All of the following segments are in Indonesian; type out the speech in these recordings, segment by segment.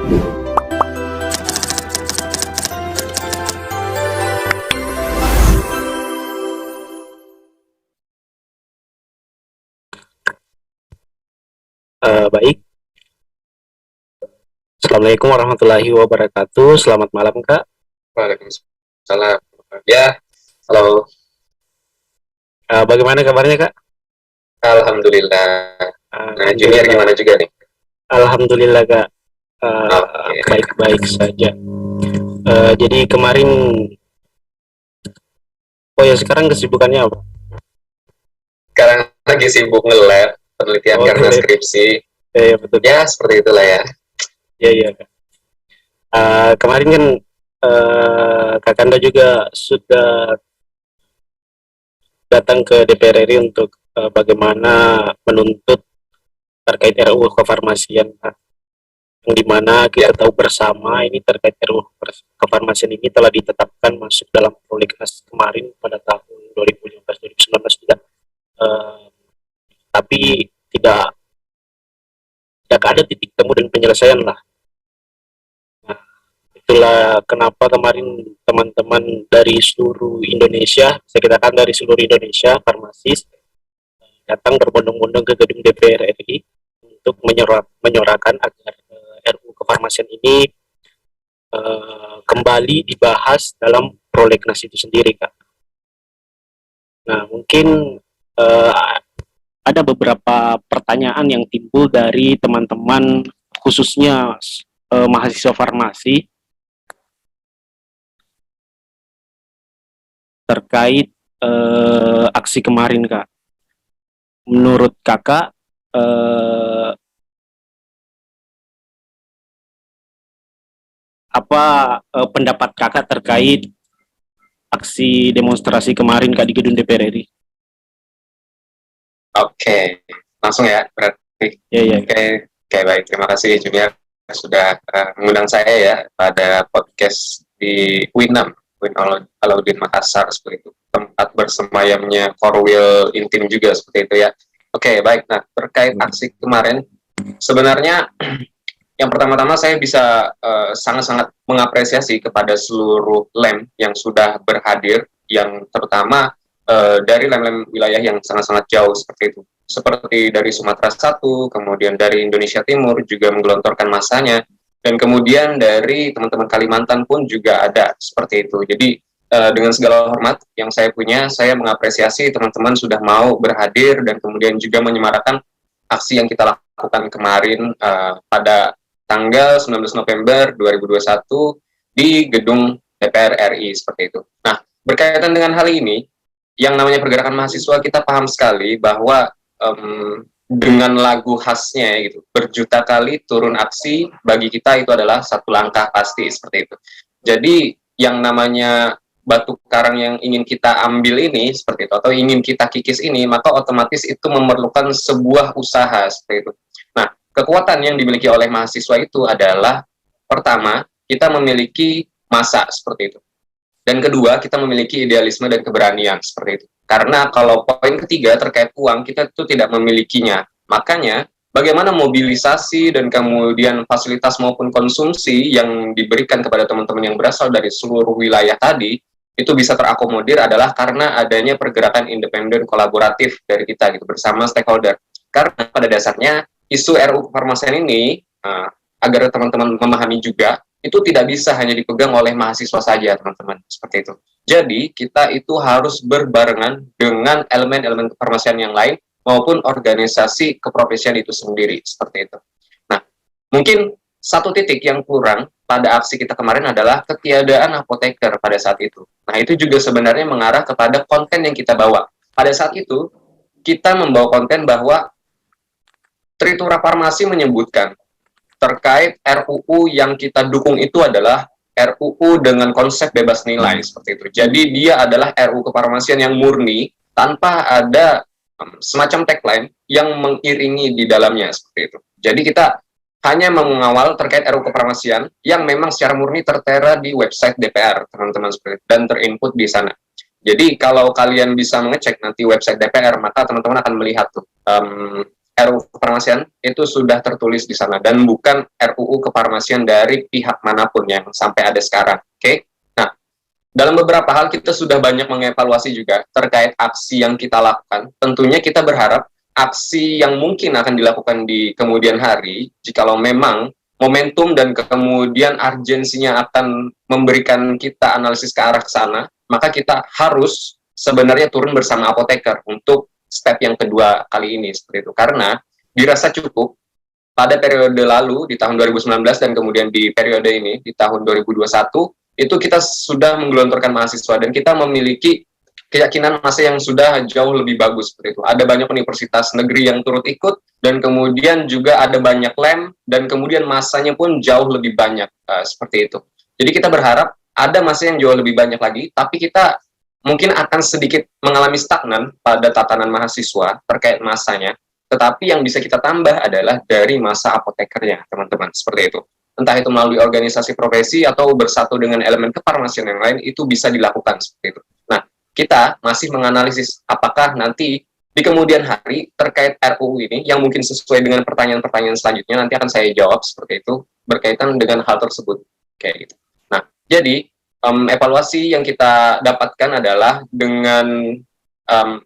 Baik, Assalamualaikum warahmatullahi wabarakatuh. Selamat malam, Kak. Waalaikumsalam. Ya, halo. Bagaimana kabarnya, Kak? Alhamdulillah. Nah, Junior Alhamdulillah. gimana juga nih? Alhamdulillah, Kak. Oke. Baik-baik saja. Jadi kemarin, sekarang kesibukannya apa? Sekarang lagi sibuk nge-lab penelitian Oh, karena nge-lab. skripsi. Ya, betul. Ya, seperti itulah ya. Iya, Kak. Kemarin kan Kak Kanda juga sudah datang ke DPR RI untuk bagaimana menuntut terkait RUU kefarmasian, Kak. Yang dimana kita Ya, tahu bersama ini terkait RUU kefarmasian ini telah ditetapkan masuk dalam prolegnas kemarin pada tahun 2015-2019 juga, eh, tapi tidak tidak ada titik temu dan penyelesaian lah. Nah, itulah kenapa kemarin teman-teman dari seluruh Indonesia, saya katakan dari seluruh Indonesia, farmasis, datang berbondong-bondong ke gedung DPR RI untuk menyorakan agar RUU kefarmasian ini kembali dibahas dalam prolegnas itu sendiri, Kak. Nah, mungkin uh, ada beberapa pertanyaan yang timbul dari teman-teman, khususnya mahasiswa farmasi, terkait aksi kemarin, Kak. Menurut Kakak, apa pendapat Kakak terkait aksi demonstrasi kemarin, Kak, di gedung DPR RI? oke. Langsung ya, berarti. Ya, ya. Oke, baik. Terima kasih Junior sudah mengundang saya ya pada podcast di UIN 6, UIN Alauddin Makassar, seperti itu. Tempat bersemayamnya Korwil Intim juga, seperti itu ya. Oke, baik. Nah, terkait aksi kemarin, sebenarnya yang pertama-tama saya bisa sangat-sangat mengapresiasi kepada seluruh lem yang sudah berhadir, yang terutama dari lem-lem wilayah yang sangat-sangat jauh seperti itu. Seperti dari Sumatera 1, kemudian dari Indonesia Timur juga menggelontorkan masanya, dan kemudian dari teman-teman Kalimantan pun juga ada seperti itu. Jadi dengan segala hormat yang saya punya, saya mengapresiasi teman-teman sudah mau berhadir dan kemudian juga menyemarakan aksi yang kita lakukan kemarin pada tanggal 19 November 2021 di gedung DPR RI seperti itu. Nah, berkaitan dengan hal ini, yang namanya pergerakan mahasiswa kita paham sekali bahwa dengan lagu khasnya gitu, berjuta kali turun aksi bagi kita itu adalah satu langkah pasti seperti itu. Jadi yang namanya batu karang yang ingin kita ambil ini seperti itu, atau ingin kita kikis ini, maka otomatis itu memerlukan sebuah usaha seperti itu. Nah, kekuatan yang dimiliki oleh mahasiswa itu adalah pertama, kita memiliki masa seperti itu. Dan kedua, kita memiliki idealisme dan keberanian seperti itu. Karena kalau poin ketiga terkait uang, kita itu tidak memilikinya. Makanya, bagaimana mobilisasi dan kemudian fasilitas maupun konsumsi yang diberikan kepada teman-teman yang berasal dari seluruh wilayah tadi, itu bisa terakomodir adalah karena adanya pergerakan independen kolaboratif dari kita gitu bersama stakeholder. Karena pada dasarnya isu RUU kefarmasian ini agar teman-teman memahami juga itu tidak bisa hanya dipegang oleh mahasiswa saja, teman-teman, seperti itu. Jadi kita itu harus berbarengan dengan elemen-elemen kefarmasian yang lain maupun organisasi keprofesian itu sendiri, seperti itu. Nah, mungkin satu titik yang kurang pada aksi kita kemarin adalah ketiadaan apoteker pada saat itu. Nah, itu juga sebenarnya mengarah kepada konten yang kita bawa. Pada saat itu, kita membawa konten bahwa Tritura Farmasi menyebutkan terkait RUU yang kita dukung itu adalah RUU dengan konsep bebas nilai seperti itu. Jadi dia adalah RUU kefarmasian yang murni tanpa ada semacam tagline yang mengiringi di dalamnya seperti itu. Jadi kita hanya mengawal terkait RUU kefarmasian yang memang secara murni tertera di website DPR, teman-teman, seperti itu, dan terinput di sana. Jadi kalau kalian bisa mengecek nanti website DPR, maka teman-teman akan melihat tuh RUU kefarmasian itu sudah tertulis di sana dan bukan RUU kefarmasian dari pihak manapun yang sampai ada sekarang. Oke. Nah, dalam beberapa hal kita sudah banyak mengevaluasi juga terkait aksi yang kita lakukan. Tentunya kita berharap aksi yang mungkin akan dilakukan di kemudian hari, jikalau memang momentum dan kemudian urgensinya akan memberikan kita analisis ke arah ke sana, maka kita harus sebenarnya turun bersama apoteker untuk step yang kedua kali ini seperti itu. Karena dirasa cukup pada periode lalu di tahun 2019 dan kemudian di periode ini di tahun 2021 itu kita sudah menggelontorkan mahasiswa dan kita memiliki keyakinan masa yang sudah jauh lebih bagus seperti itu. Ada banyak universitas negeri yang turut ikut dan kemudian juga ada banyak lem dan kemudian masanya pun jauh lebih banyak seperti itu. Jadi kita berharap ada masa yang jauh lebih banyak lagi, tapi kita mungkin akan sedikit mengalami stagnan pada tatanan mahasiswa terkait masanya, tetapi yang bisa kita tambah adalah dari masa apotekernya, teman-teman, seperti itu. Entah itu melalui organisasi profesi atau bersatu dengan elemen kefarmasian yang lain, itu bisa dilakukan seperti itu. Nah, kita masih menganalisis apakah nanti di kemudian hari terkait RUU ini, yang mungkin sesuai dengan pertanyaan-pertanyaan selanjutnya, nanti akan saya jawab seperti itu, berkaitan dengan hal tersebut. Kayak gitu. Nah, jadi evaluasi yang kita dapatkan adalah dengan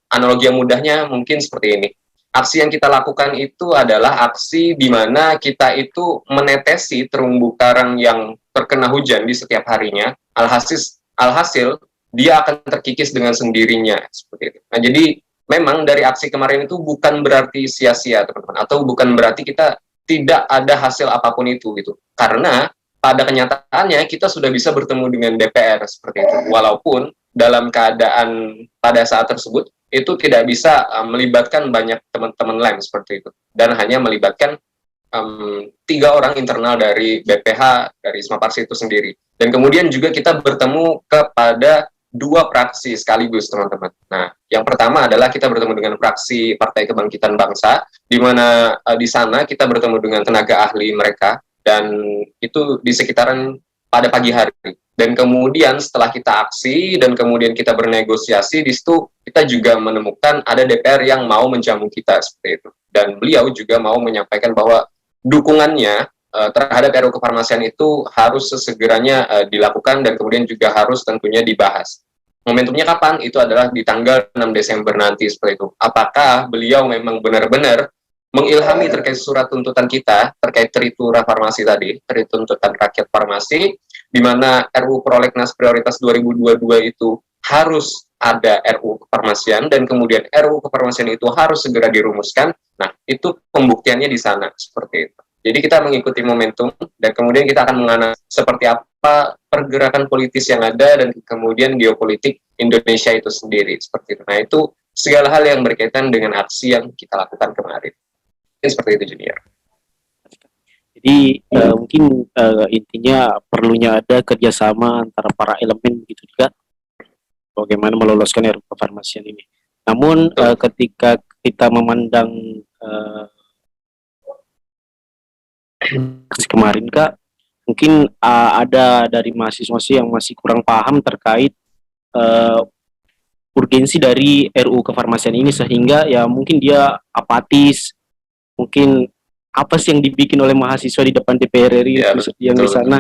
analogi yang mudahnya mungkin seperti ini. Aksi yang kita lakukan itu adalah aksi di mana kita itu menetesi terumbu karang yang terkena hujan di setiap harinya. Alhasil dia akan terkikis dengan sendirinya seperti itu. Nah, jadi memang dari aksi kemarin itu bukan berarti sia-sia, teman-teman, atau bukan berarti kita tidak ada hasil apapun itu gitu. Karena pada kenyataannya kita sudah bisa bertemu dengan DPR seperti itu. Walaupun dalam keadaan pada saat tersebut itu tidak bisa melibatkan banyak teman-teman lain seperti itu, dan hanya melibatkan 3 orang internal dari BPH, dari Ismaparsi itu sendiri. Dan kemudian juga kita bertemu kepada 2 fraksi sekaligus, teman-teman. Nah, yang pertama adalah kita bertemu dengan fraksi Partai Kebangkitan Bangsa, di mana di sana kita bertemu dengan tenaga ahli mereka, dan itu di sekitaran pada pagi hari. Dan kemudian setelah kita aksi dan kemudian kita bernegosiasi, di situ kita juga menemukan ada DPR yang mau menjamu kita seperti itu. Dan beliau juga mau menyampaikan bahwa dukungannya terhadap RUU kefarmasian itu harus sesegeranya dilakukan dan kemudian juga harus tentunya dibahas. Momentumnya kapan? Itu adalah di tanggal 6 Desember nanti seperti itu. Apakah beliau memang benar-benar mengilhami terkait surat tuntutan kita terkait Tritura Farmasi tadi, tuntutan rakyat farmasi, di mana RUU Prolegnas Prioritas 2022 itu harus ada RUU kefarmasian dan kemudian RUU kefarmasian itu harus segera dirumuskan. Nah, itu pembuktiannya di sana seperti itu. Jadi kita mengikuti momentum dan kemudian kita akan menganalisis seperti apa pergerakan politis yang ada dan kemudian geopolitik Indonesia itu sendiri seperti itu. Nah, itu segala hal yang berkaitan dengan aksi yang kita lakukan kemarin. Seperti itu, Junior. Jadi mungkin intinya perlunya ada kerjasama antara para elemen begitu juga bagaimana meloloskan RUU kefarmasian ini. Namun ketika kita memandang kemarin Kak, mungkin ada dari mahasiswa yang masih kurang paham terkait urgensi dari RUU kefarmasian ini, sehingga ya mungkin dia apatis, mungkin apa sih yang dibikin oleh mahasiswa di depan DPR RI ya, yang betul, di sana.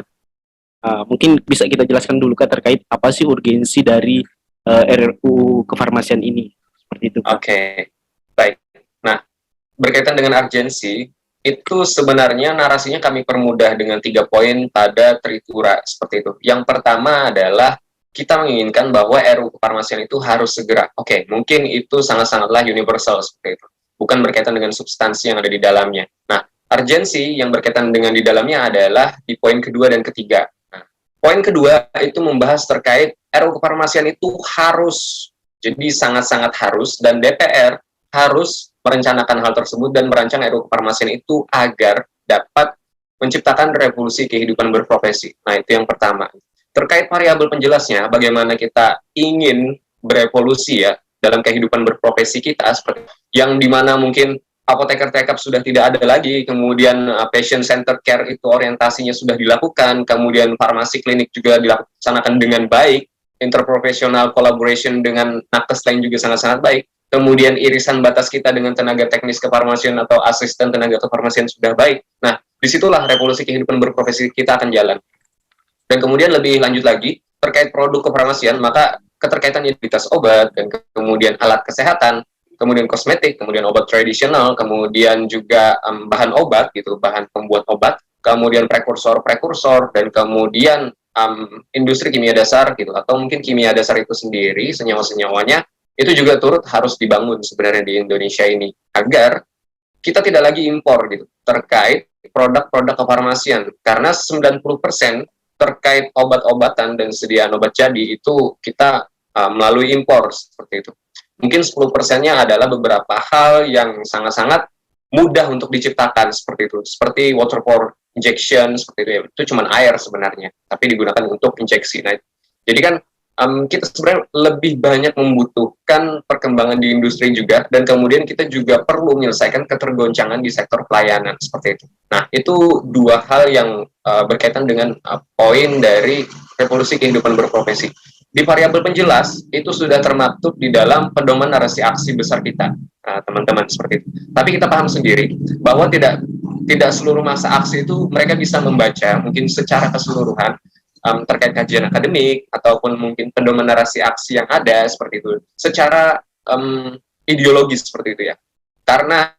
Mungkin bisa kita jelaskan dulu Kak terkait apa sih urgensi dari RUU kefarmasian ini, seperti itu. Oke, baik. Nah, berkaitan dengan urgensi, itu sebenarnya narasinya kami permudah dengan 3 poin pada Tritura seperti itu. Yang pertama adalah kita menginginkan bahwa RUU kefarmasian itu harus segera. Oke, mungkin itu sangat-sangatlah universal seperti itu. Bukan berkaitan dengan substansi yang ada di dalamnya. Nah, urgensi yang berkaitan dengan di dalamnya adalah di poin kedua dan ketiga. Nah, poin kedua itu membahas terkait RUU kefarmasian itu harus, jadi sangat-sangat harus, dan DPR harus merencanakan hal tersebut dan merancang RUU kefarmasian itu agar dapat menciptakan revolusi kehidupan berprofesi. Nah, itu yang pertama. Terkait variabel penjelasnya, bagaimana kita ingin berevolusi ya dalam kehidupan berprofesi kita, seperti yang dimana mungkin apoteker tekap sudah tidak ada lagi, kemudian patient center care itu orientasinya sudah dilakukan, kemudian farmasi klinik juga dilaksanakan dengan baik, interprofesional collaboration dengan nakes lain juga sangat-sangat baik. kemudian irisan batas kita dengan tenaga teknis kefarmasian atau asisten tenaga kefarmasian sudah baik, nah disitulah revolusi kehidupan berprofesi kita akan jalan. Dan kemudian lebih lanjut lagi, terkait produk kefarmasian, maka keterkaitan identitas obat, dan kemudian alat kesehatan, kemudian kosmetik, kemudian obat tradisional, kemudian juga bahan obat, gitu, bahan pembuat obat, kemudian prekursor-prekursor, dan kemudian industri kimia dasar, gitu, atau mungkin kimia dasar itu sendiri, senyawa-senyawanya, itu juga turut harus dibangun sebenarnya di Indonesia ini, agar kita tidak lagi impor, gitu, terkait produk-produk kefarmasian, karena 90% terkait obat-obatan dan sediaan obat jadi itu kita melalui impor seperti itu. Mungkin 10%-nya adalah beberapa hal yang sangat-sangat mudah untuk diciptakan seperti itu. Seperti water for injection seperti itu ya. Itu cuma air sebenarnya, tapi digunakan untuk injeksi. Nah, jadi kan kita sebenarnya lebih banyak membutuhkan perkembangan di industri juga, dan kemudian kita juga perlu menyelesaikan ketergoncangan di sektor pelayanan seperti itu. Nah, itu dua hal yang berkaitan dengan poin dari revolusi kehidupan berprofesi. Di variabel penjelas, itu sudah termaktub di dalam pedoman narasi aksi besar kita, teman-teman, seperti itu. Tapi kita paham sendiri bahwa tidak seluruh masa aksi itu mereka bisa membaca, mungkin secara keseluruhan, terkait kajian akademik ataupun mungkin pedoman narasi aksi yang ada seperti itu secara ideologis seperti itu ya. Karena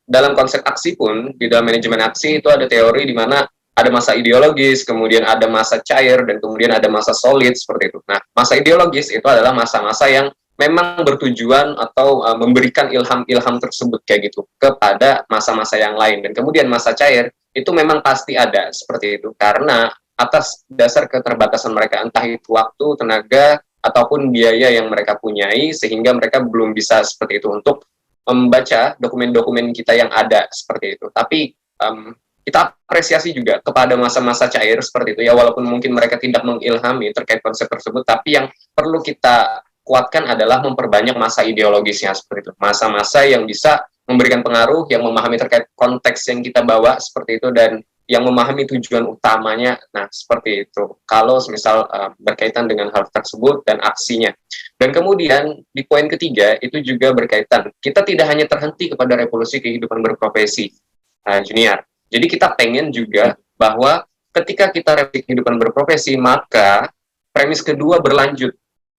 dalam konsep aksi pun di dalam manajemen aksi itu ada teori di mana ada masa ideologis, kemudian ada masa cair, dan kemudian ada masa solid seperti itu. Nah, masa ideologis itu adalah masa-masa yang memang bertujuan atau memberikan ilham-ilham tersebut kayak gitu kepada masa-masa yang lain. Dan kemudian masa cair itu memang pasti ada seperti itu karena atas dasar keterbatasan mereka, entah itu waktu, tenaga, ataupun biaya yang mereka punyai, sehingga mereka belum bisa seperti itu untuk membaca dokumen-dokumen kita yang ada seperti itu. Tapi kita apresiasi juga kepada masa-masa cair seperti itu ya, walaupun mungkin mereka tidak mengilhami terkait konsep tersebut, tapi yang perlu kita kuatkan adalah memperbanyak masa ideologisnya seperti itu. Masa-masa yang bisa memberikan pengaruh, yang memahami terkait konteks yang kita bawa seperti itu, dan yang memahami tujuan utamanya. Nah, seperti itu. Kalau misal berkaitan dengan hal tersebut dan aksinya. Dan kemudian di poin ketiga itu juga berkaitan. Kita tidak hanya terhenti kepada revolusi kehidupan berprofesi, Junior. Jadi kita pengen juga bahwa ketika kita revolusi kehidupan berprofesi, maka premis kedua berlanjut.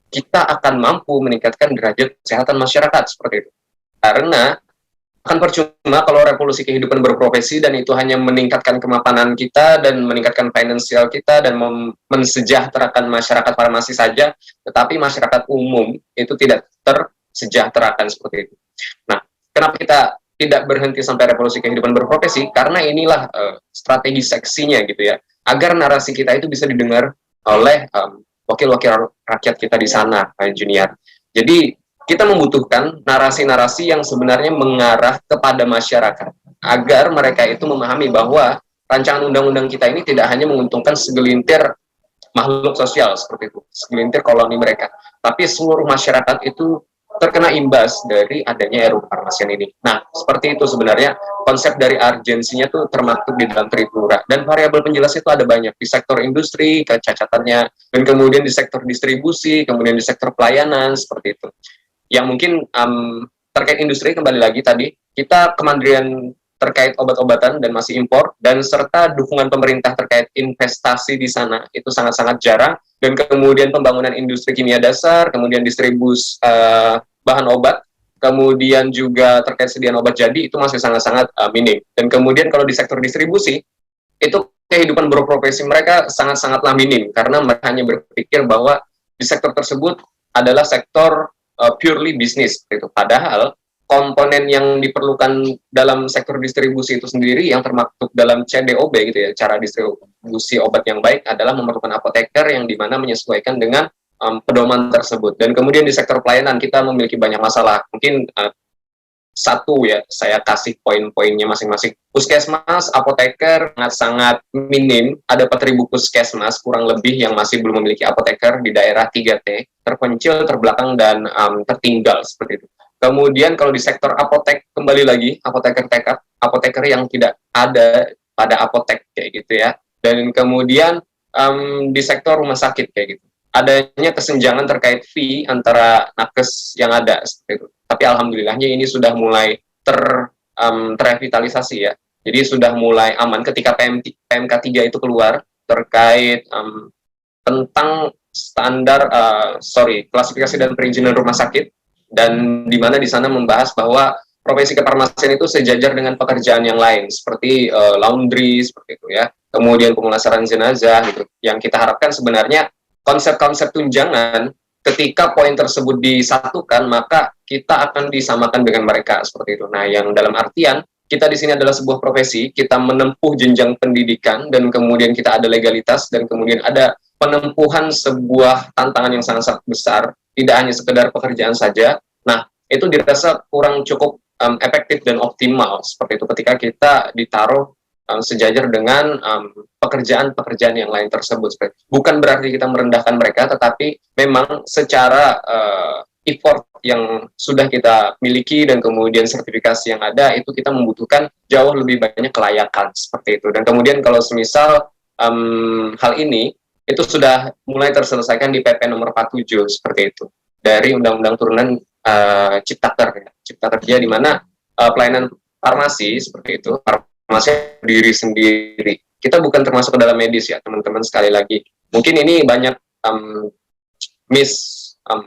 Kita akan mampu meningkatkan derajat kesehatan masyarakat seperti itu. Karena akan percuma kalau revolusi kehidupan berprofesi dan itu hanya meningkatkan kemapanan kita dan meningkatkan finansial kita dan mensejahterakan masyarakat farmasi saja, tetapi masyarakat umum itu tidak tersejahterakan seperti itu. Nah, kenapa kita tidak berhenti sampai revolusi kehidupan berprofesi? Karena inilah strategi seksinya gitu ya, agar narasi kita itu bisa didengar oleh wakil-wakil rakyat kita di sana, Junior. Jadi kita membutuhkan narasi-narasi yang sebenarnya mengarah kepada masyarakat, agar mereka itu memahami bahwa rancangan undang-undang kita ini tidak hanya menguntungkan segelintir makhluk sosial seperti itu, segelintir koloni mereka, tapi seluruh masyarakat itu terkena imbas dari adanya RUU Kefarmasian ini. Nah, seperti itu sebenarnya konsep dari urgensinya tuh termaktub di dalam Tripura. Dan variabel penjelas itu ada banyak di sektor industri, kecacatannya, dan kemudian di sektor distribusi, kemudian di sektor pelayanan, seperti itu. Yang mungkin terkait industri, kembali lagi tadi, kita kemandirian terkait obat-obatan dan masih impor, dan serta dukungan pemerintah terkait investasi di sana, itu sangat-sangat jarang, dan kemudian pembangunan industri kimia dasar, kemudian distribusi bahan obat, kemudian juga terkait sediaan obat jadi, itu masih sangat-sangat minim. Dan kemudian kalau di sektor distribusi, itu kehidupan berprofesi mereka sangat-sangatlah minim, karena mereka hanya berpikir bahwa di sektor tersebut adalah sektor purely bisnis gitu. Padahal komponen yang diperlukan dalam sektor distribusi itu sendiri yang termaktub dalam CDOB gitu ya, cara distribusi obat yang baik, adalah memerlukan apoteker yang dimana menyesuaikan dengan pedoman tersebut. Dan kemudian di sektor pelayanan kita memiliki banyak masalah. Mungkin satu ya, saya kasih poin-poinnya masing-masing. Puskesmas, apoteker sangat minim. Ada 4.000 puskesmas kurang lebih yang masih belum memiliki apoteker di daerah 3T, terpencil, terbelakang, dan tertinggal seperti itu. Kemudian kalau di sektor apotek, kembali lagi, apoteker tekap, apoteker yang tidak ada pada apotek kayak gitu ya. Dan kemudian di sektor rumah sakit kayak gitu, adanya kesenjangan terkait fee antara nakes yang ada seperti itu. Tapi alhamdulillahnya ini sudah mulai terrevitalisasi ya. Jadi sudah mulai aman ketika PMK 3 itu keluar terkait tentang standar klasifikasi dan perizinan rumah sakit, dan di mana di sana membahas bahwa profesi kefarmasian itu sejajar dengan pekerjaan yang lain seperti laundry seperti itu ya. Kemudian pemulasaran jenazah gitu. Yang kita harapkan sebenarnya konsep-konsep tunjangan ketika poin tersebut disatukan, maka kita akan disamakan dengan mereka seperti itu. Nah, yang dalam artian kita di sini adalah sebuah profesi, kita menempuh jenjang pendidikan, dan kemudian kita ada legalitas, dan kemudian ada penempuhan sebuah tantangan yang sangat-sangat besar, tidak hanya sekedar pekerjaan saja. Nah, itu dirasa kurang cukup efektif dan optimal seperti itu ketika kita ditaruh sejajar dengan pekerjaan-pekerjaan yang lain tersebut. Bukan berarti kita merendahkan mereka, tetapi memang secara effort yang sudah kita miliki dan kemudian sertifikasi yang ada, itu kita membutuhkan jauh lebih banyak kelayakan seperti itu. Dan kemudian kalau semisal hal ini itu sudah mulai terselesaikan di PP nomor 47 seperti itu dari Undang-Undang Turunan Cipta Kerja, di mana pelayanan farmasi seperti itu, farmasi diri sendiri. Kita bukan termasuk ke dalam medis ya teman-teman, sekali lagi. Mungkin ini banyak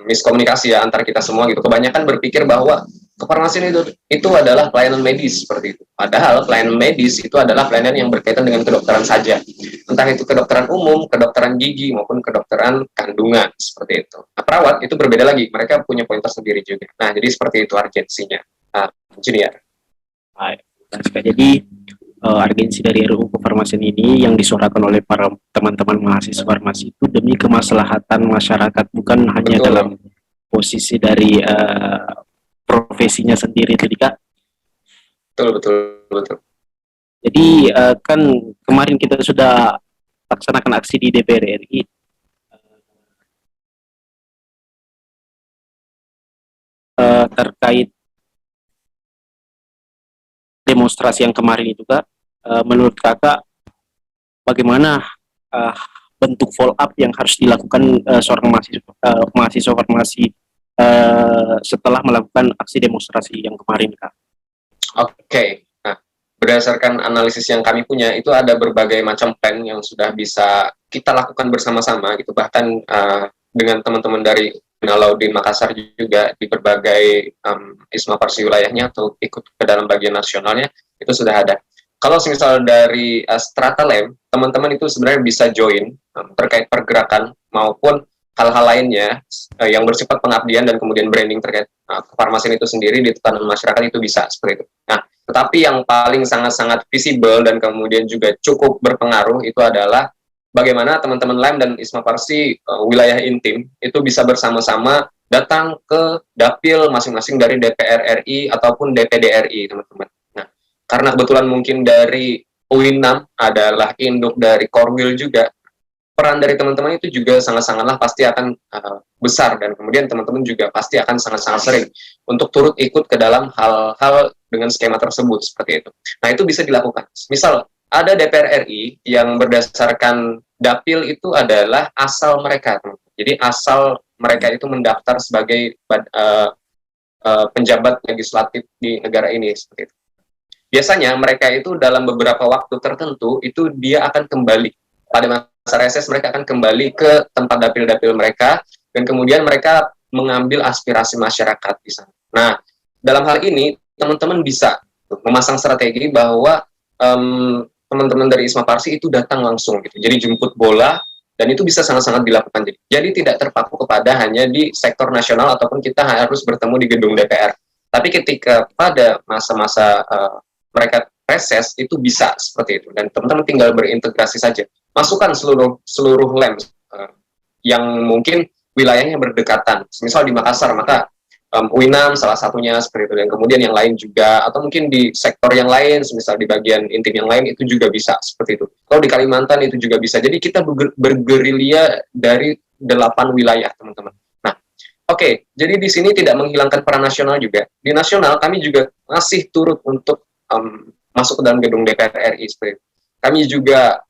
miskomunikasi ya antara kita semua gitu. Kebanyakan berpikir bahwa kefarmasian itu adalah pelayanan medis seperti itu. Padahal pelayanan medis itu adalah pelayanan yang berkaitan dengan kedokteran saja. Entah itu kedokteran umum, kedokteran gigi, maupun kedokteran kandungan seperti itu. Nah, perawat itu berbeda lagi. Mereka punya poin tersendiri juga. Nah, jadi seperti itu urgensinya. Nah, Junior. Jadi urgensi dari RUU Kefarmasian ini yang disuarakan oleh para teman-teman mahasiswa farmasi itu demi kemaslahatan masyarakat, bukan hanya dalam posisi dari profesinya sendiri, tadi Kak. Betul. Jadi kan kemarin kita sudah laksanakan aksi di DPR RI terkait demonstrasi yang kemarin itu, Kak. Menurut Kakak bagaimana bentuk follow up yang harus dilakukan seorang mahasiswa farmasi setelah melakukan aksi demonstrasi yang kemarin, Kak? Oke. Nah, berdasarkan analisis yang kami punya, itu ada berbagai macam plan yang sudah bisa kita lakukan bersama-sama gitu. Bahkan dengan teman-teman dari Alauddin Makassar juga di berbagai ISMA Farsi wilayahnya atau ikut ke dalam bagian nasionalnya, itu sudah ada. Kalau misal dari Strata Lem, teman-teman itu sebenarnya bisa join terkait pergerakan maupun hal-hal lainnya yang bersifat pengabdian dan kemudian branding terkait kefarmasian itu sendiri di tatanan masyarakat, itu bisa seperti itu. Nah, tetapi yang paling sangat-sangat visible dan kemudian juga cukup berpengaruh itu adalah bagaimana teman-teman Lem dan ISMA Farsi wilayah intim itu bisa bersama-sama datang ke dapil masing-masing dari DPR RI ataupun DPD RI, teman-teman. Nah, karena kebetulan mungkin dari UIN 6 adalah induk dari Korwil juga, peran dari teman-teman itu juga sangat-sangatlah pasti akan besar, dan kemudian teman-teman juga pasti akan sangat-sangat sering untuk turut ikut ke dalam hal-hal dengan skema tersebut seperti itu. Nah, itu bisa dilakukan. Misal ada DPR RI yang berdasarkan dapil itu adalah asal mereka, teman-teman. Jadi asal mereka itu mendaftar sebagai penjabat legislatif di negara ini seperti itu. Biasanya mereka itu dalam beberapa waktu tertentu itu dia akan kembali pada masa reses, mereka akan kembali ke tempat dapil-dapil mereka, dan kemudian mereka mengambil aspirasi masyarakat di sana. Nah, dalam hal ini teman-teman bisa memasang strategi bahwa teman-teman dari ISMA Farsi itu datang langsung gitu. Jadi jemput bola, dan itu bisa sangat-sangat dilakukan. Jadi tidak terpaku kepada hanya di sektor nasional ataupun kita harus bertemu di gedung DPR. Tapi ketika pada masa-masa mereka reses itu bisa seperti itu, dan teman-teman tinggal berintegrasi saja. Masukkan seluruh lem yang mungkin wilayahnya berdekatan. Misal di Makassar, maka UIN 6 salah satunya seperti itu, dan kemudian yang lain juga, atau mungkin di sektor yang lain, misal di bagian intim yang lain itu juga bisa seperti itu. Kalau di Kalimantan itu juga bisa. Jadi kita bergerilya dari 8 wilayah, teman-teman. Nah, oke, jadi di sini tidak menghilangkan peran nasional juga. Di nasional kami juga masih turut untuk masuk ke dalam gedung DPR RI seperti itu. Kami juga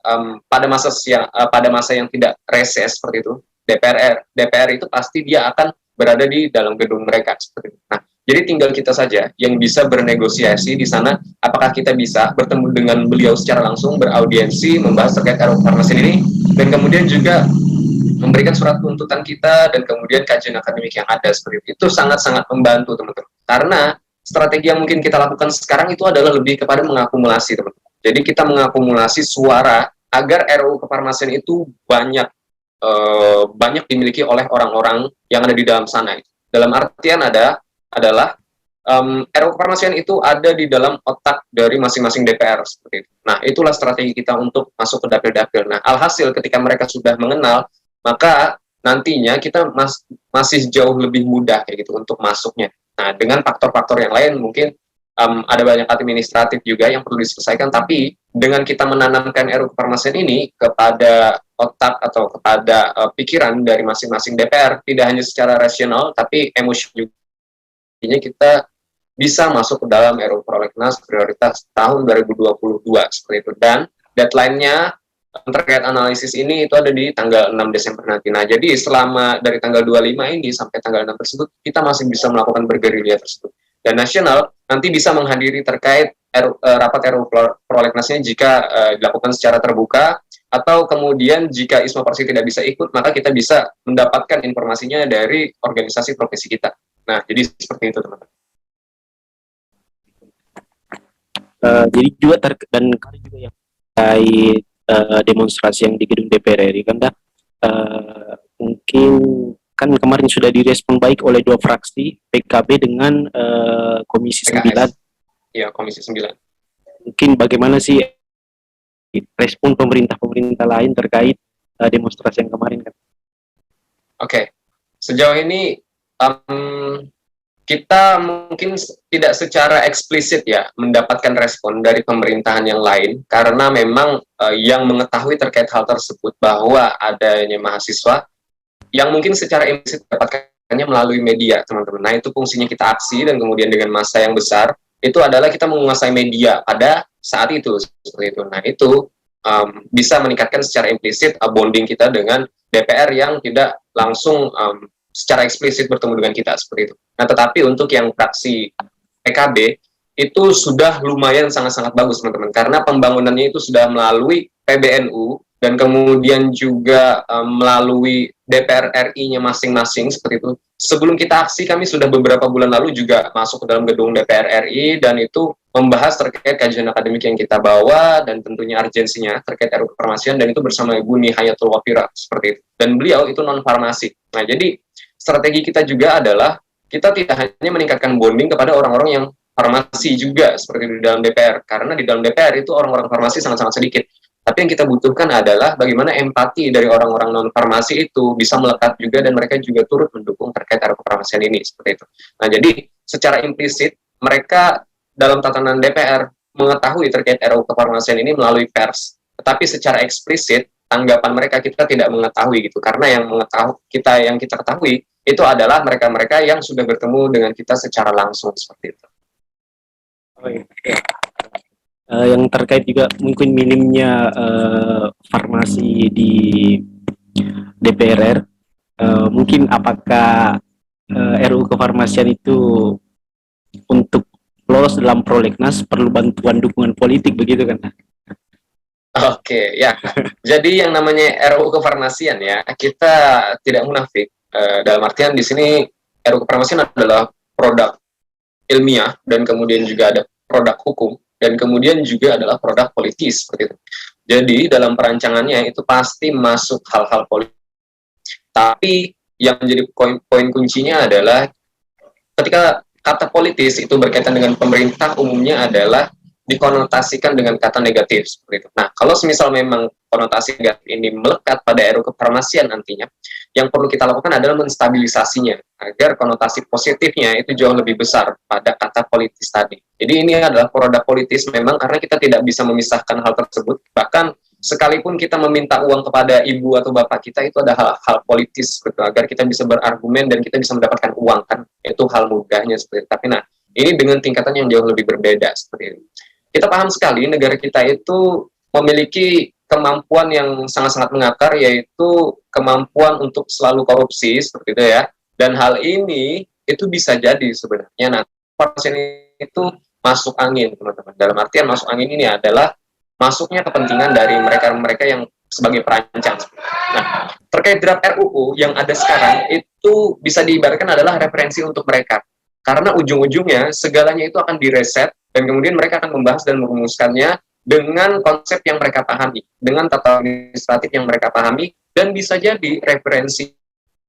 pada masa yang tidak reses seperti itu, DPR itu pasti dia akan berada di dalam gedung mereka seperti itu. Nah, Jadi tinggal kita saja yang bisa bernegosiasi di sana, apakah kita bisa bertemu dengan beliau secara langsung, beraudiensi, membahas terkait RUU Kefarmasian ini, dan kemudian juga memberikan surat tuntutan kita dan kemudian kajian akademik yang ada seperti itu sangat-sangat membantu teman-teman. Karena strategi yang mungkin kita lakukan sekarang itu adalah lebih kepada mengakumulasi teman-teman. Jadi kita mengakumulasi suara agar RUU Kefarmasian itu banyak dimiliki oleh orang-orang yang ada di dalam sana. Dalam artian adalah RUU Kefarmasian itu ada di dalam otak dari masing-masing DPR seperti itu. Nah, itulah strategi kita untuk masuk ke dapil-dapil. Nah, alhasil ketika mereka sudah mengenal, maka nantinya kita masih jauh lebih mudah kayak gitu untuk masuknya. Nah, dengan faktor-faktor yang lain mungkin ada banyak administratif juga yang perlu diselesaikan, tapi dengan kita menanamkan RUU Kefarmasian ini kepada otak atau kepada pikiran dari masing-masing DPR, tidak hanya secara rasional, tapi emosi juga. Artinya kita bisa masuk ke dalam RUU Prolegnas prioritas tahun 2022 seperti itu. Dan deadline-nya terkait analisis ini itu ada di tanggal 6 Desember nanti. Nah, jadi selama dari tanggal 25 ini sampai tanggal 6 tersebut, kita masih bisa melakukan bergerilya tersebut. Dan nasional nanti bisa menghadiri terkait rapat RUU Prolegnasnya jika dilakukan secara terbuka, atau kemudian jika ISMA Persi tidak bisa ikut, maka kita bisa mendapatkan informasinya dari organisasi profesi kita. Nah, jadi seperti itu teman-teman. Jadi juga dan juga yang terkait demonstrasi yang di gedung DPR RI kan mungkin kan kemarin sudah direspon baik oleh dua fraksi PKB dengan Komisi PKS. 9. Iya, Komisi 9. Mungkin bagaimana sih respon pemerintah lain terkait demonstrasi yang kemarin kan? Oke. Sejauh ini kita mungkin tidak secara eksplisit ya mendapatkan respon dari pemerintahan yang lain, karena memang yang mengetahui terkait hal tersebut bahwa adanya mahasiswa yang mungkin secara implisit dapatkannya melalui media, teman-teman. Nah, itu fungsinya kita aksi, dan kemudian dengan massa yang besar itu adalah kita menguasai media pada saat itu seperti itu. Nah, itu bisa meningkatkan secara implisit bonding kita dengan DPR yang tidak langsung secara eksplisit bertemu dengan kita seperti itu. Nah, tetapi untuk yang fraksi PKB itu sudah lumayan sangat-sangat bagus teman-teman, karena pembangunannya itu sudah melalui PBNU dan kemudian juga melalui DPR RI-nya masing-masing seperti itu. Sebelum kita aksi, kami sudah beberapa bulan lalu juga masuk ke dalam gedung DPR RI dan itu membahas terkait kajian akademik yang kita bawa dan tentunya urgensinya terkait RUU Kefarmasian, dan itu bersama Ibu Nihayatul Wafira seperti itu. Dan beliau itu non farmasi. Nah, jadi strategi kita juga adalah kita tidak hanya meningkatkan bonding kepada orang-orang yang farmasi juga seperti di dalam DPR, karena di dalam DPR itu orang-orang farmasi sangat-sangat sedikit. Tapi yang kita butuhkan adalah bagaimana empati dari orang-orang non-farmasi itu bisa melekat juga dan mereka juga turut mendukung terkait RUU Kefarmasian ini seperti itu. Nah, jadi secara implisit mereka dalam tatanan DPR mengetahui terkait RUU Kefarmasian ini melalui pers. Tetapi secara eksplisit tanggapan mereka kita tidak mengetahui gitu, karena yang kita ketahui itu adalah mereka-mereka yang sudah bertemu dengan kita secara langsung seperti itu. Oh, iya. Yang terkait juga mungkin minimnya farmasi di DPR, mungkin apakah RUU Kefarmasian itu untuk lolos dalam prolegnas perlu bantuan dukungan politik begitu kan? Oke, ya. Jadi yang namanya RUU Kefarmasian ya, kita tidak munafik. Dalam artian di sini RUU Kefarmasian adalah produk ilmiah dan kemudian juga ada produk hukum dan kemudian juga adalah produk politis seperti itu. Jadi dalam perancangannya itu pasti masuk hal-hal politik. Tapi yang menjadi poin kuncinya adalah ketika kata politis itu berkaitan dengan pemerintah umumnya adalah dikonotasikan dengan kata negatif seperti itu. Nah, kalau semisal memang konotasi negatif ini melekat pada RUU Kefarmasian nantinya, yang perlu kita lakukan adalah menstabilisasinya agar konotasi positifnya itu jauh lebih besar pada kata politis tadi. Jadi ini adalah produk politis memang karena kita tidak bisa memisahkan hal tersebut. Bahkan sekalipun kita meminta uang kepada ibu atau bapak kita, itu ada hal-hal politis gitu, agar kita bisa berargumen dan kita bisa mendapatkan uang kan. Itu hal mudahnya seperti itu. Tapi nah, ini dengan tingkatan yang jauh lebih berbeda seperti ini. Kita paham sekali negara kita itu memiliki kemampuan yang sangat-sangat mengakar, yaitu kemampuan untuk selalu korupsi seperti itu ya. Dan hal ini itu bisa jadi sebenarnya nanti kefarmasian itu masuk angin, teman-teman. Dalam artian masuk angin ini adalah masuknya kepentingan dari mereka-mereka yang sebagai perancang. Nah, terkait draft RUU yang ada sekarang itu bisa diibaratkan adalah referensi untuk mereka. Karena ujung-ujungnya segalanya itu akan direset dan kemudian mereka akan membahas dan merumuskannya dengan konsep yang mereka pahami, dengan tata administratif yang mereka pahami, dan bisa jadi referensi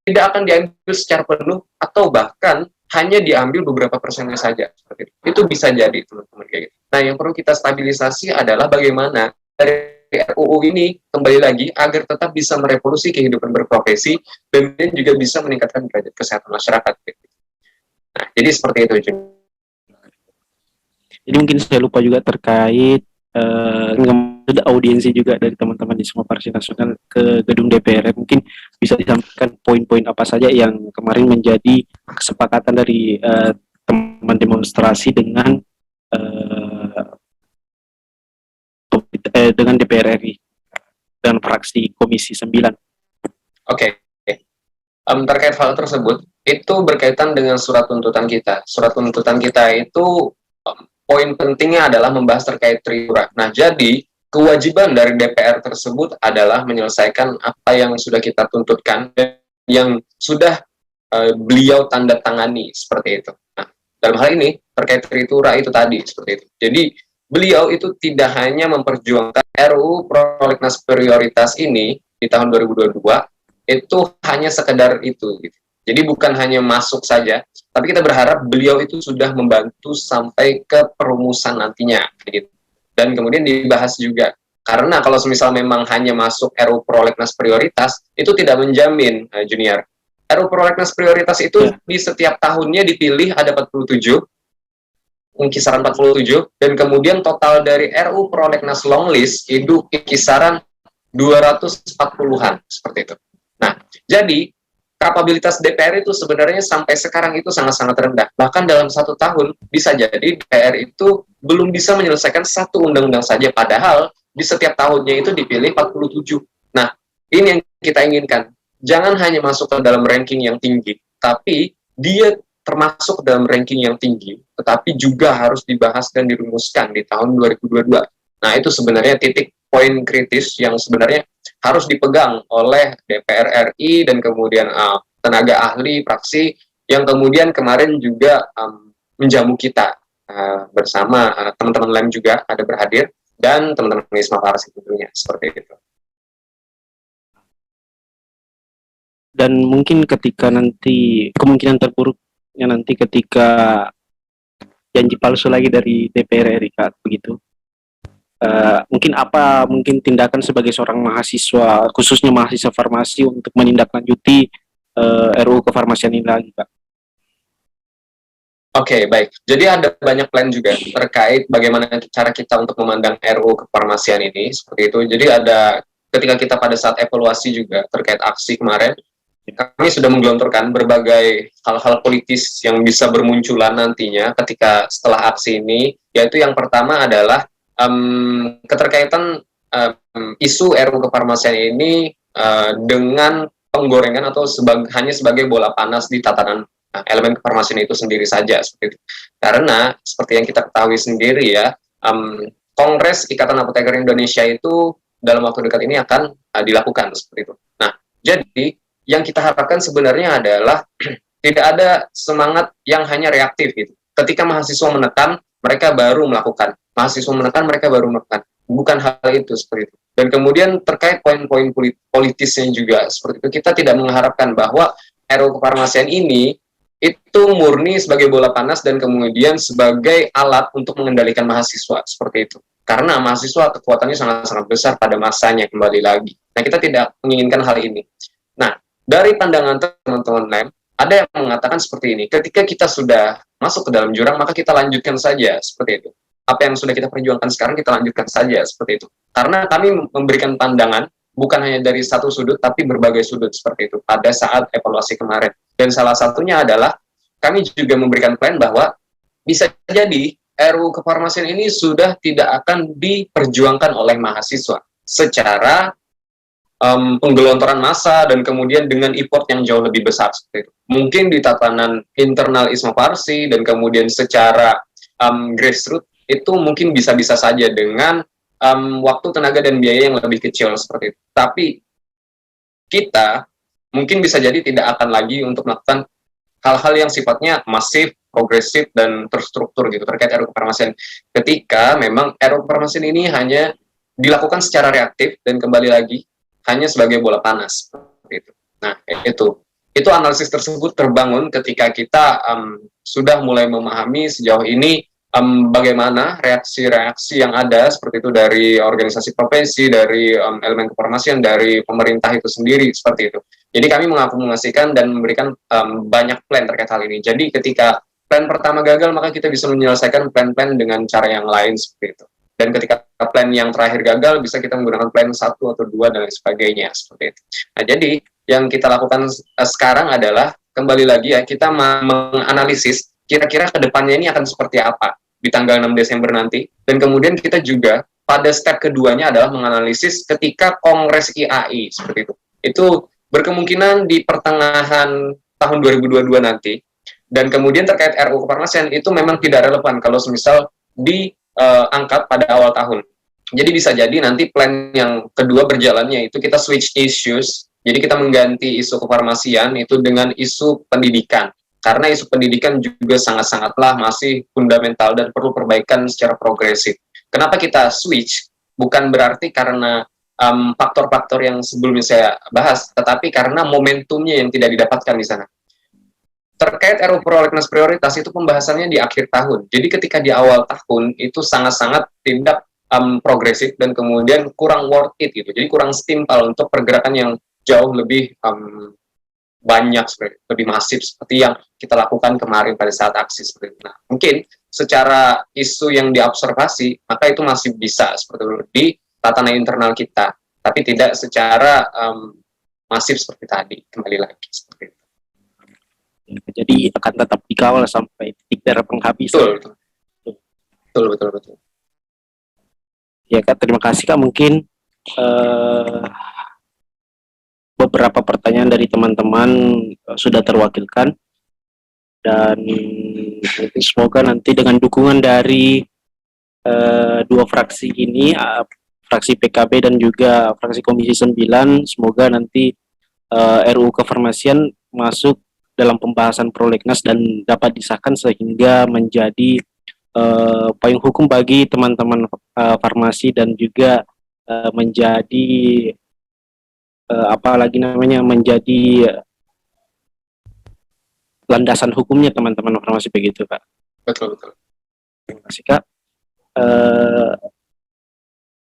tidak akan diambil secara penuh atau bahkan hanya diambil beberapa persennya saja. Seperti itu bisa jadi, teman-teman, kayak gitu. Nah, yang perlu kita stabilisasi adalah bagaimana dari RUU ini kembali lagi agar tetap bisa merevolusi kehidupan berprofesi dan juga bisa meningkatkan derajat kesehatan masyarakat. Nah, jadi seperti itu, Jun. Jadi mungkin saya lupa juga terkait ada audiensi juga dari teman-teman di semua Partai Nasional ke gedung DPR. Mungkin bisa disampaikan poin-poin apa saja yang kemarin menjadi kesepakatan dari teman demonstrasi dengan dengan DPR RI dan fraksi Komisi 9. Oke. Terkait hal tersebut, itu berkaitan dengan surat tuntutan kita. Surat tuntutan kita itu poin pentingnya adalah membahas terkait Tripura. Nah, jadi kewajiban dari DPR tersebut adalah menyelesaikan apa yang sudah kita tuntutkan dan yang sudah beliau tanda tangani seperti itu. Nah, dalam hal ini terkait Tripura itu tadi seperti itu. Jadi beliau itu tidak hanya memperjuangkan RUU Prolegnas Prioritas ini di tahun 2022 itu hanya sekedar itu gitu. Jadi bukan hanya masuk saja, tapi kita berharap beliau itu sudah membantu sampai ke perumusan nantinya gitu. Dan kemudian dibahas juga. Karena kalau semisal memang hanya masuk RUU Prolegnas Prioritas, itu tidak menjamin, Junior. RUU Prolegnas Prioritas itu di setiap tahunnya dipilih ada 47, kisaran 47, dan kemudian total dari RUU Prolegnas Longlist itu kisaran 240-an, seperti itu. Nah, jadi kapabilitas DPR itu sebenarnya sampai sekarang itu sangat-sangat rendah. Bahkan dalam 1 tahun bisa jadi DPR itu belum bisa menyelesaikan satu undang-undang saja, padahal di setiap tahunnya itu dipilih 47. Nah, ini yang kita inginkan. Jangan hanya masuk ke dalam ranking yang tinggi, tapi dia termasuk dalam ranking yang tinggi, tetapi juga harus dibahas dan dirumuskan di tahun 2022. Nah, itu sebenarnya titik poin kritis yang sebenarnya harus dipegang oleh DPR RI dan kemudian tenaga ahli fraksi yang kemudian kemarin juga menjamu kita bersama teman-teman lain juga ada berhadir dan teman-teman Wisma Farsi tentunya seperti itu. Dan mungkin ketika nanti kemungkinan terburuknya nanti ketika janji palsu lagi dari DPR RI, Kak, begitu. Mungkin tindakan sebagai seorang mahasiswa, khususnya mahasiswa farmasi untuk menindaklanjuti RUU kefarmasian ini lagi, Pak? Oke, baik. Jadi ada banyak plan juga terkait bagaimana cara kita untuk memandang RUU kefarmasian ini, seperti itu. Jadi ada ketika kita pada saat evaluasi juga terkait aksi kemarin, kami sudah menggelontorkan berbagai hal-hal politis yang bisa bermunculan nantinya ketika setelah aksi ini, yaitu yang pertama adalah keterkaitan isu RUU kefarmasian ini dengan penggorengan atau hanya sebagai bola panas di tatanan elemen kefarmasian itu sendiri saja seperti itu. Karena seperti yang kita ketahui sendiri ya, Kongres Ikatan Apoteker Indonesia itu dalam waktu dekat ini akan dilakukan seperti itu. Nah, jadi yang kita harapkan sebenarnya adalah tidak ada semangat yang hanya reaktif gitu. Ketika mahasiswa menekan, mereka baru melakukan. Mahasiswa menekan, mereka baru melakukan. Bukan hal itu seperti itu. Dan kemudian terkait poin-poin politisnya juga seperti itu, kita tidak mengharapkan bahwa RUU kefarmasian ini itu murni sebagai bola panas dan kemudian sebagai alat untuk mengendalikan mahasiswa seperti itu. Karena mahasiswa kekuatannya sangat-sangat besar pada masanya kembali lagi. Nah, kita tidak menginginkan hal ini. Nah, dari pandangan teman-teman LEM, ada yang mengatakan seperti ini, ketika kita sudah masuk ke dalam jurang, maka kita lanjutkan saja seperti itu. Apa yang sudah kita perjuangkan sekarang, kita lanjutkan saja seperti itu. Karena kami memberikan pandangan, bukan hanya dari satu sudut, tapi berbagai sudut seperti itu, pada saat evaluasi kemarin. Dan salah satunya adalah, kami juga memberikan plan bahwa, bisa jadi RUU kefarmasian ini sudah tidak akan diperjuangkan oleh mahasiswa, secara penggelontoran massa dan kemudian dengan effort yang jauh lebih besar seperti itu. Mungkin di tatanan internal Isma Parsi dan kemudian secara grassroots itu mungkin bisa-bisa saja dengan waktu, tenaga, dan biaya yang lebih kecil seperti itu. Tapi kita mungkin bisa jadi tidak akan lagi untuk melakukan hal-hal yang sifatnya masif, progresif, dan terstruktur gitu terkait RUU kefarmasian. Ketika memang RUU kefarmasian ini hanya dilakukan secara reaktif dan kembali lagi hanya sebagai bola panas seperti itu. Nah, itu analisis tersebut terbangun ketika kita sudah mulai memahami sejauh ini bagaimana reaksi-reaksi yang ada seperti itu dari organisasi profesi, dari elemen kefarmasian, dari pemerintah itu sendiri seperti itu. Jadi kami mengakumulasikan dan memberikan banyak plan terkait hal ini. Jadi ketika plan pertama gagal, maka kita bisa menyelesaikan plan-plan dengan cara yang lain seperti itu. Dan ketika plan yang terakhir gagal, bisa kita menggunakan plan 1 atau 2 dan lain sebagainya seperti itu. Nah, jadi yang kita lakukan sekarang adalah kembali lagi ya, kita menganalisis kira-kira ke depannya ini akan seperti apa di tanggal 6 Desember nanti. Dan kemudian kita juga pada step keduanya adalah menganalisis ketika Kongres IAI seperti itu. Itu berkemungkinan di pertengahan tahun 2022 nanti. Dan kemudian terkait RUU kefarmasian itu memang tidak relevan kalau semisal diangkat pada awal tahun. Jadi bisa jadi nanti plan yang kedua berjalannya itu kita switch issues. Jadi kita mengganti isu kefarmasian itu dengan isu pendidikan. Karena isu pendidikan juga sangat-sangatlah masih fundamental dan perlu perbaikan secara progresif. Kenapa kita switch? Bukan berarti karena faktor-faktor yang sebelumnya saya bahas, tetapi karena momentumnya yang tidak didapatkan di sana. Terkait RUU prolegnas prioritas itu pembahasannya di akhir tahun. Jadi ketika di awal tahun itu sangat-sangat tidak progresif dan kemudian kurang worth it gitu. Jadi kurang setimpal untuk pergerakan yang jauh lebih banyak, lebih masif seperti yang kita lakukan kemarin pada saat aksi seperti itu. Nah, mungkin secara isu yang diobservasi, maka itu masih bisa seperti itu di tatanan internal kita, tapi tidak secara masif seperti tadi, kembali lagi seperti itu. Jadi akan tetap dikawal sampai titik darah penghabisan. Betul. Ya Kak, terima kasih Kak. Mungkin beberapa pertanyaan dari teman-teman sudah terwakilkan, dan semoga nanti dengan dukungan dari dua fraksi ini, fraksi PKB dan juga fraksi Komisi 9, semoga nanti RUU kefarmasian masuk dalam pembahasan prolegnas dan dapat disahkan sehingga menjadi payung hukum bagi teman-teman farmasi dan juga menjadi menjadi landasan hukumnya teman-teman farmasi, begitu Kak. Betul. Terima kasih Kak.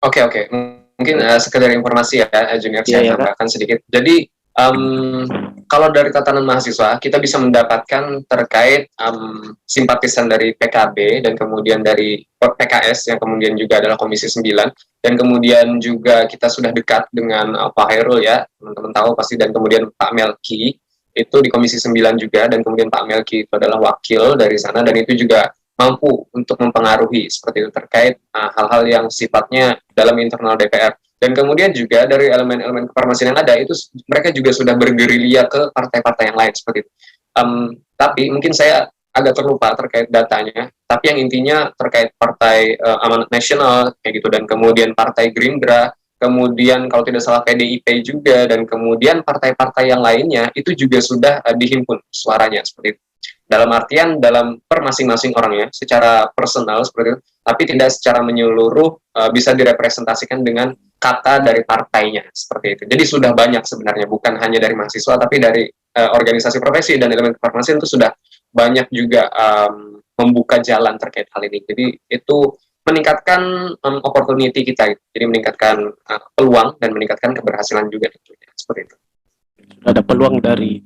Oke. Mungkin sekedar informasi ya, Junior, saya tambahkan sedikit. Jadi kalau dari tatanan mahasiswa, kita bisa mendapatkan terkait simpatisan dari PKB dan kemudian dari PKS yang kemudian juga adalah Komisi 9, dan kemudian juga kita sudah dekat dengan Pak Hairul ya, teman-teman tahu pasti, dan kemudian Pak Melki itu di Komisi 9 juga, dan kemudian Pak Melki itu adalah wakil dari sana, dan itu juga mampu untuk mempengaruhi seperti itu terkait hal-hal yang sifatnya dalam internal DPR. Dan kemudian juga dari elemen-elemen kefarmasian yang ada itu mereka juga sudah bergerilya ke partai-partai yang lain seperti itu. Tapi mungkin saya agak terlupa terkait datanya, tapi yang intinya terkait Partai Amanat Nasional kayak gitu, dan kemudian Partai Gerindra, kemudian kalau tidak salah PDIP juga, dan kemudian partai-partai yang lainnya itu juga sudah dihimpun suaranya seperti itu. Dalam artian dalam per masing-masing orangnya secara personal seperti itu, tapi tidak secara menyeluruh bisa direpresentasikan dengan kata dari partainya seperti itu. Jadi sudah banyak sebenarnya, bukan hanya dari mahasiswa, tapi dari organisasi profesi dan elemen kefarmasian itu sudah banyak juga membuka jalan terkait hal ini. Jadi itu meningkatkan opportunity kita, jadi meningkatkan peluang dan meningkatkan keberhasilan juga tentunya seperti itu. Ada peluang dari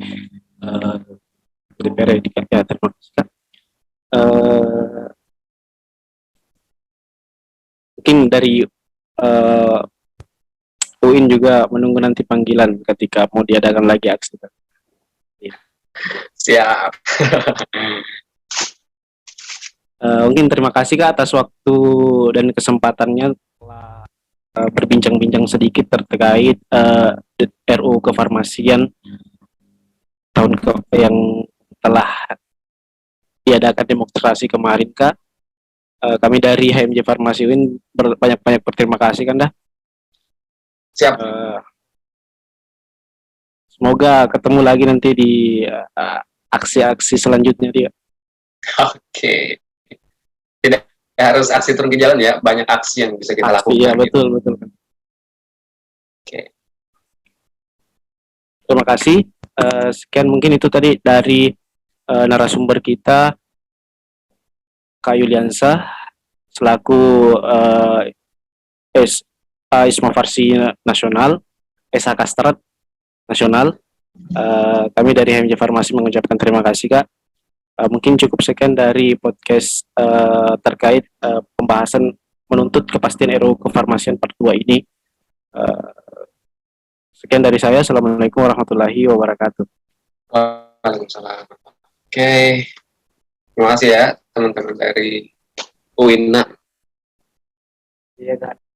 DPR di KPA, terima kasih. Mungkin dari UIN juga menunggu nanti panggilan ketika mau diadakan lagi aksi. Ya. Siap. Mungkin terima kasih Kak atas waktu dan kesempatannya telah berbincang-bincang sedikit terkait RUU kefarmasian yang telah diadakan demonstrasi kemarin, Kak. Kami dari HMJ Farmasi UIN banyak-banyak berterima kasih kan dah. Siap. Semoga ketemu lagi nanti di aksi-aksi selanjutnya dia. Oke. Tidak harus aksi turun ke jalan ya, banyak aksi yang bisa kita lakukan. Iya, betul. Oke. Terima kasih. Sekian mungkin itu tadi dari narasumber kita, Kak Yuliansa, selaku ISMA Farsi Nasional, SH Kastrat Nasional. Kami dari HMJ Farmasi mengucapkan terima kasih, Kak. Mungkin cukup sekian dari podcast terkait pembahasan menuntut kepastian RUU kefarmasian part 2 ini. Sekian dari saya. Assalamualaikum warahmatullahi wabarakatuh. Waalaikumsalam. Oke. Terima kasih ya teman-teman dari UIN. Iya, Kak.